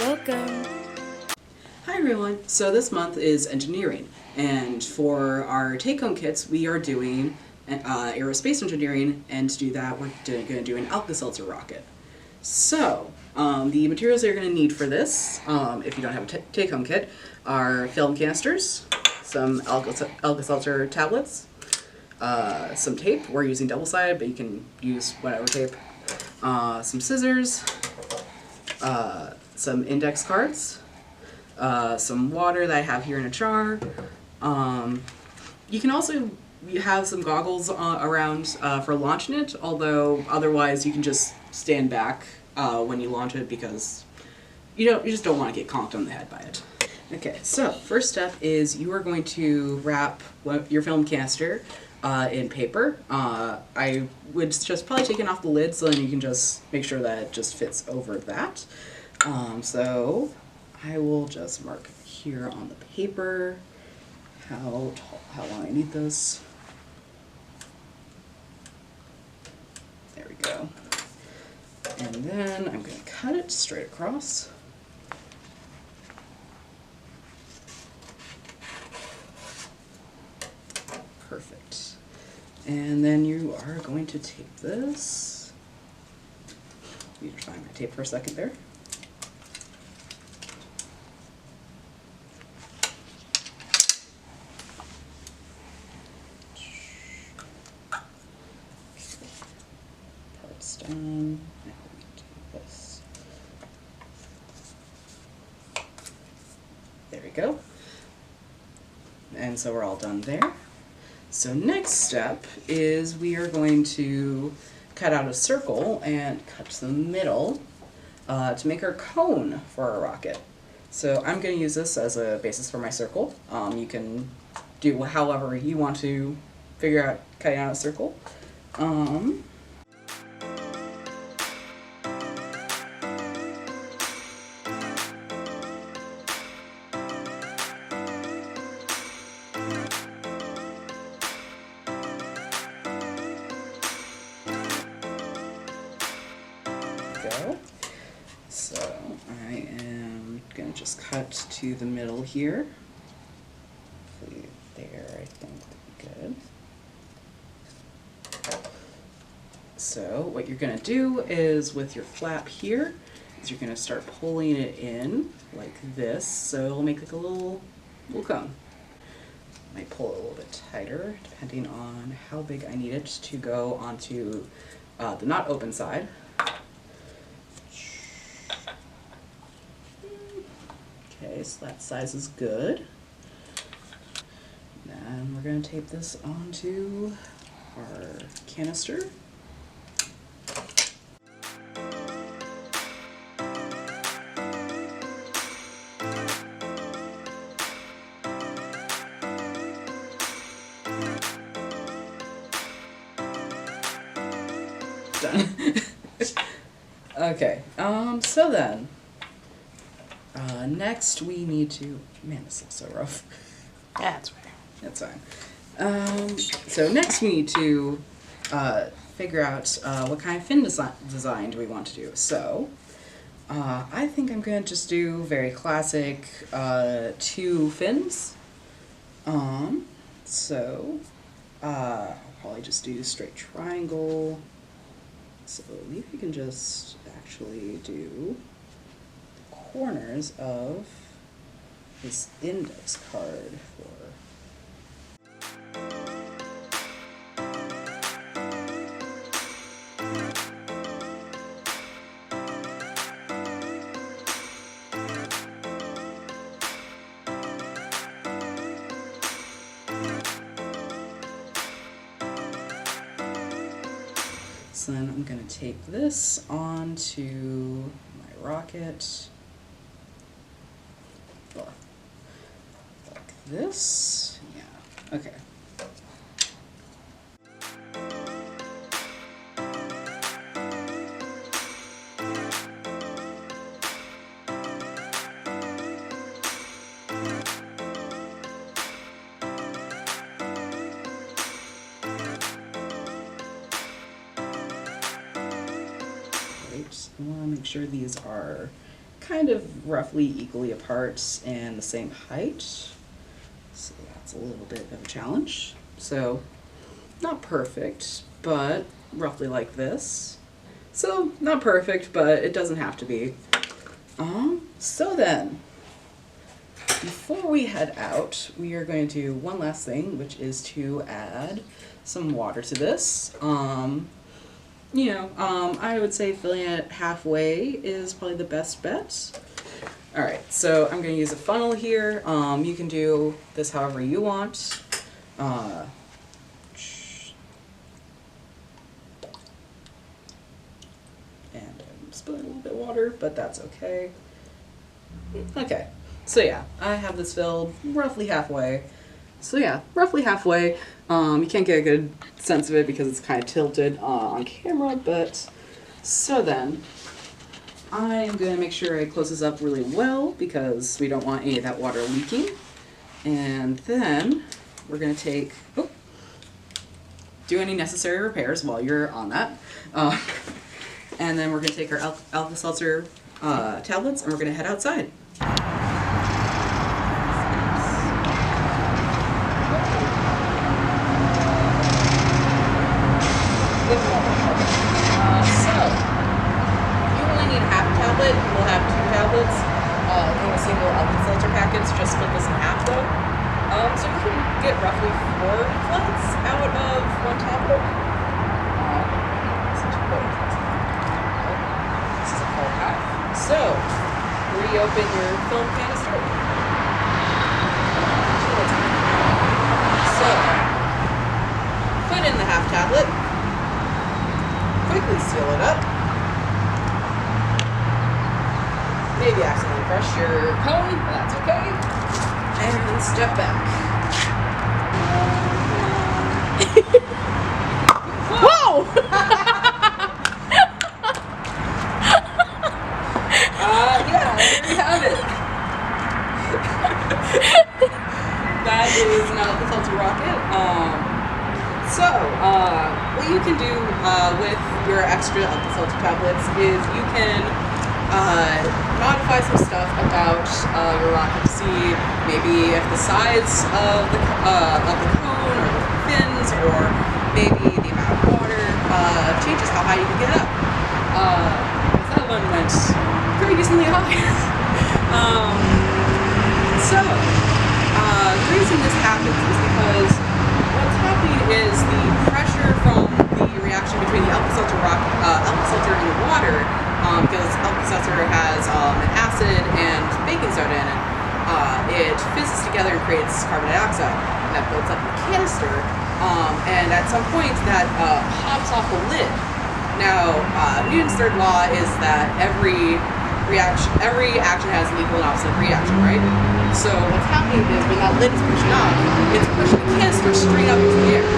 Welcome! Hi everyone! So this month is engineering, and for our take-home kits we are doing aerospace engineering, and to do that we're going to do an Alka Seltzer rocket. So the materials that you're going to need for this, if you don't have a take-home kit, are film canisters, some Alka Seltzer tablets, some tape. We're using double-sided, but you can use whatever tape, some scissors, some index cards, some water that I have here in a jar. You can also have some goggles around for launching it, although otherwise you can just stand back when you launch it, because you just don't want to get conked on the head by it. Okay, so first step is you are going to wrap your film canister in paper. I would just probably take it off the lid so then you can just make sure that it just fits over that. So I will just mark here on the paper how long I need this. There we go. And then I'm going to cut it straight across. Perfect. And then you are going to tape this. You need to find my tape for a second there. Part's done. Now we do this. There we go. And so we're all done there. So next step is we are going to cut out a circle and cut to the middle to make our cone for our rocket. So I'm going to use this as a basis for my circle. You can do however you want to figure out cutting out a circle. Go. So I am going to just cut to the middle here. Hopefully there, I think would be good. So what you're going to do is with your flap here is you're going to start pulling it in like this, so it'll make like a little cone. Might pull it a little bit tighter depending on how big I need it to go onto the not open side. Okay, so that size is good. Then we're going to tape this onto our canister. Done. Okay, so then next we need to, man, this looks so rough. That's right. That's fine. So next we need to figure out what kind of fin design do we want to do. So I think I'm going to just do very classic 2 fins. So I'll probably just do straight triangle. So maybe we can just actually do corners of this index card for so then I'm going to tape this onto my rocket. Like this? Yeah. Okay. Right. I want to make sure these are kind of roughly equally apart and the same height. So that's a little bit of a challenge. So not perfect, but roughly like this. So not perfect, but it doesn't have to be. So then, before we head out, we are going to do one last thing, which is to add some water to this. I would say filling it halfway is probably the best bet. All right, so I'm going to use a funnel here. You can do this however you want. And I'm spilling a little bit of water, but that's okay. Okay, so yeah, I have this filled roughly halfway. So yeah, roughly halfway. You can't get a good sense of it because it's kind of tilted on camera, but so then I'm going to make sure I close this up really well because we don't want any of that water leaking. And then we're going to take, do any necessary repairs while you're on that. And then we're going to take our Alka Seltzer tablets and we're going to head outside. We'll have 2 tablets in a single Alka Seltzer package. Just split this in half though. So you can get roughly 4 flats out of 1 tablet. This is a full pack. So reopen your film canister. So put in the half tablet. Quickly seal it up. Maybe accidentally crush your cone, that's okay. And step back. Whoa! Yeah, there you have it. That is an Alka Seltzer rocket. What you can do with your extra Alka Seltzer tablets is you can modify some stuff about your rocket to see maybe if the size of the cone or the fins or maybe the amount of water changes how high you can get up. That one went pretty decently high. The reason this happens is because what's happening is the pressure from the reaction between the Alka Seltzer and the water, because Alka Seltzer has an acid and baking soda in it. It fizzes together and creates carbon dioxide, and that builds up in the canister, and at some point that pops off the lid. Now, Newton's third law is that every action has an equal and opposite reaction, right? So what's happening is when that lid is pushing off, it's pushing the canister straight up into the air.